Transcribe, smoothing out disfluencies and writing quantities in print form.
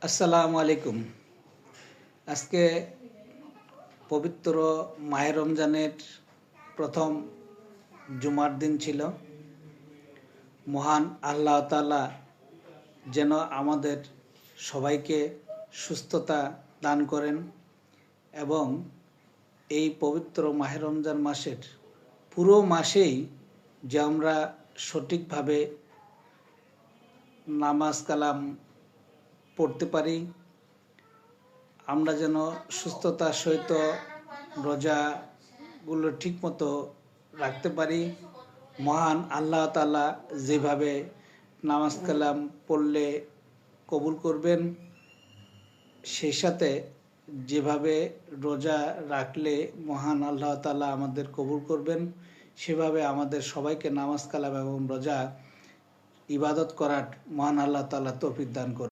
আসসালামু আলাইকুম। আজকে পবিত্র মাহে রমজানের প্রথম জুমার দিন ছিল। মহান আল্লাহ তাআলা যেন আমাদের সবাইকে সুস্থতা দান করেন এবং এই পবিত্র মাহে রমজান মাসের পুরো মাসেই যে আমরা সঠিকভাবে নামাজ কালাম পড়তে পারি, আমরা যেন সুস্থতার সহিত রোজাগুলো ঠিকমতো রাখতে পারি। মহান আল্লাহ তাআলা যেভাবে নামাজ কালাম পড়লে কবুল করবেন, সেই সাথে যেভাবে রোজা রাখলে মহান আল্লাহ তাআলা আমাদের কবুল করবেন, সেভাবে আমাদের সবাইকে নামাজ কালাম এবং রোজা ইবাদত করার মহান আল্লাহ তাআলা তৌফিক দান করুন।